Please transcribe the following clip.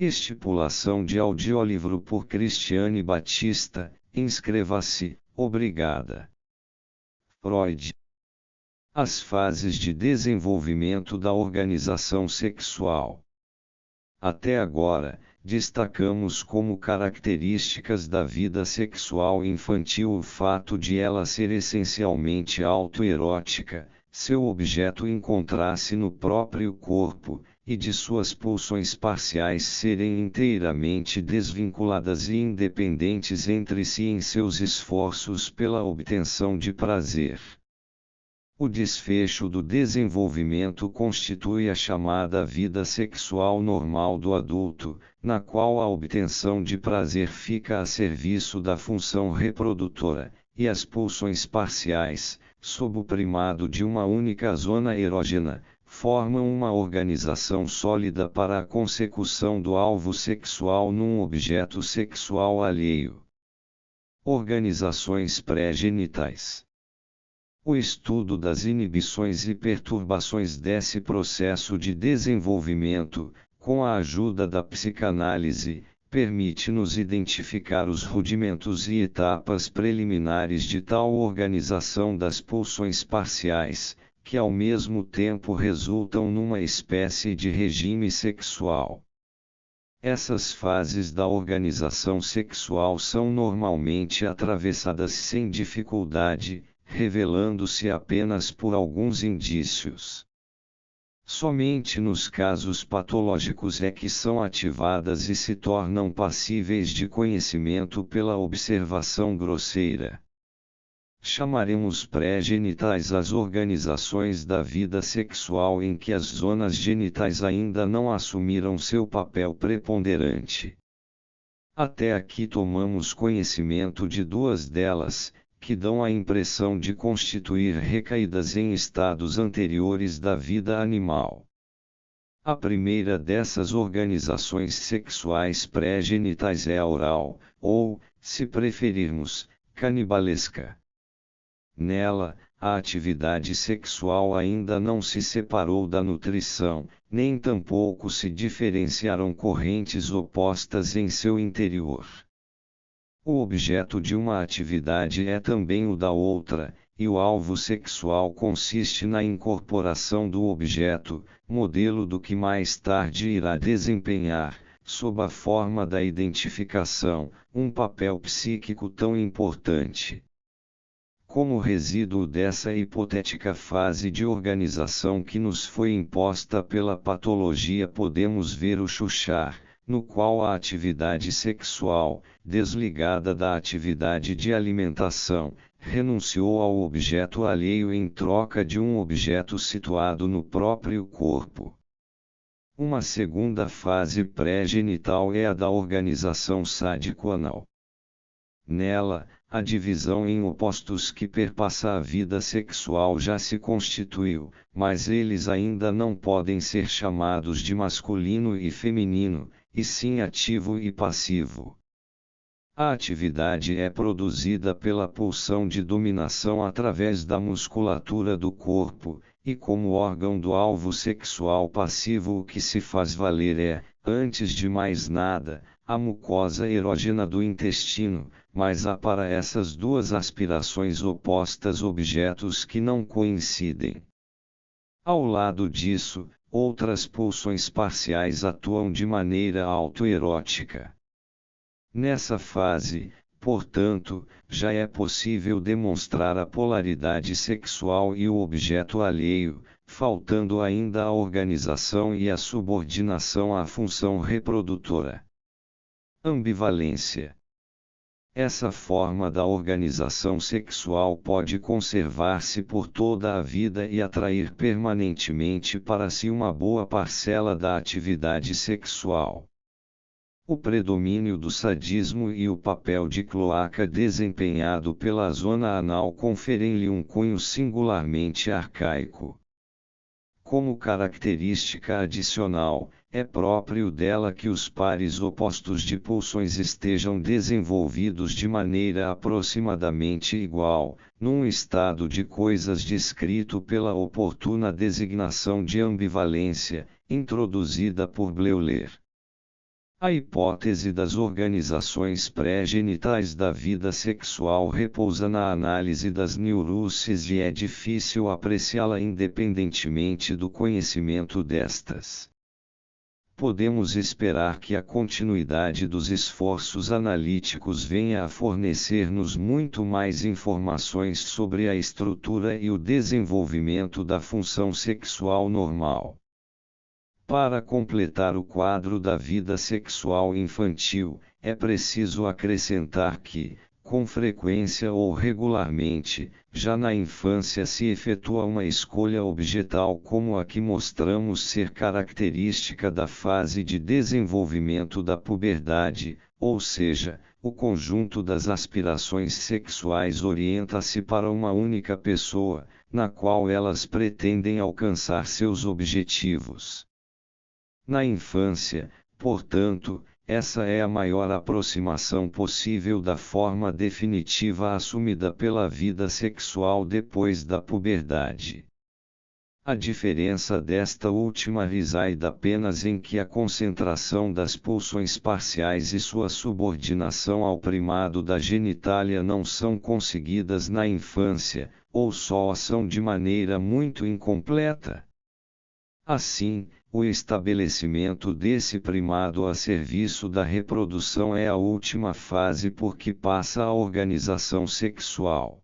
Estipulação de audiolivro por Cristiane Batista. Inscreva-se, obrigada. Freud. As fases de desenvolvimento da organização sexual. Até agora, destacamos como características da vida sexual infantil o fato de ela ser essencialmente autoerótica, seu objeto encontrar-se no próprio corpo, e de suas pulsões parciais serem inteiramente desvinculadas e independentes entre si em seus esforços pela obtenção de prazer. O desfecho do desenvolvimento constitui a chamada vida sexual normal do adulto, na qual a obtenção de prazer fica a serviço da função reprodutora, e as pulsões parciais, sob o primado de uma única zona erógena, formam uma organização sólida para a consecução do alvo sexual num objeto sexual alheio. Organizações pré-genitais. O estudo das inibições e perturbações desse processo de desenvolvimento, com a ajuda da psicanálise, permite-nos identificar os rudimentos e etapas preliminares de tal organização das pulsões parciais, que ao mesmo tempo resultam numa espécie de regime sexual. Essas fases da organização sexual são normalmente atravessadas sem dificuldade, revelando-se apenas por alguns indícios. Somente nos casos patológicos é que são ativadas e se tornam passíveis de conhecimento pela observação grosseira. Chamaremos pré-genitais as organizações da vida sexual em que as zonas genitais ainda não assumiram seu papel preponderante. Até aqui tomamos conhecimento de duas delas, que dão a impressão de constituir recaídas em estados anteriores da vida animal. A primeira dessas organizações sexuais pré-genitais é a oral, ou, se preferirmos, canibalesca. Nela, a atividade sexual ainda não se separou da nutrição, nem tampouco se diferenciaram correntes opostas em seu interior. O objeto de uma atividade é também o da outra, e o alvo sexual consiste na incorporação do objeto, modelo do que mais tarde irá desempenhar, sob a forma da identificação, um papel psíquico tão importante. Como resíduo dessa hipotética fase de organização que nos foi imposta pela patologia, podemos ver o chuchar, no qual a atividade sexual, desligada da atividade de alimentação, renunciou ao objeto alheio em troca de um objeto situado no próprio corpo. Uma segunda fase pré-genital é a da organização sádico-anal. Nela, a divisão em opostos que perpassa a vida sexual já se constituiu, mas eles ainda não podem ser chamados de masculino e feminino, e sim ativo e passivo. A atividade é produzida pela pulsão de dominação através da musculatura do corpo, e como órgão do alvo sexual passivo o que se faz valer é, antes de mais nada, a mucosa erógena do intestino, mas há para essas duas aspirações opostas objetos que não coincidem. Ao lado disso, outras pulsões parciais atuam de maneira autoerótica. Nessa fase, portanto, já é possível demonstrar a polaridade sexual e o objeto alheio, faltando ainda a organização e a subordinação à função reprodutora. Ambivalência. Essa forma da organização sexual pode conservar-se por toda a vida e atrair permanentemente para si uma boa parcela da atividade sexual. O predomínio do sadismo e o papel de cloaca desempenhado pela zona anal conferem-lhe um cunho singularmente arcaico. Como característica adicional, é próprio dela que os pares opostos de pulsões estejam desenvolvidos de maneira aproximadamente igual, num estado de coisas descrito pela oportuna designação de ambivalência, introduzida por Bleuler. A hipótese das organizações pré-genitais da vida sexual repousa na análise das neuroses e é difícil apreciá-la independentemente do conhecimento destas. Podemos esperar que a continuidade dos esforços analíticos venha a fornecer-nos muito mais informações sobre a estrutura e o desenvolvimento da função sexual normal. Para completar o quadro da vida sexual infantil, é preciso acrescentar que, com frequência ou regularmente, já na infância se efetua uma escolha objetal como a que mostramos ser característica da fase de desenvolvimento da puberdade, ou seja, o conjunto das aspirações sexuais orienta-se para uma única pessoa, na qual elas pretendem alcançar seus objetivos. Na infância, portanto, essa é a maior aproximação possível da forma definitiva assumida pela vida sexual depois da puberdade. A diferença desta última reside apenas em que a concentração das pulsões parciais e sua subordinação ao primado da genitália não são conseguidas na infância, ou só são de maneira muito incompleta. Assim, o estabelecimento desse primado a serviço da reprodução é a última fase por que passa a organização sexual.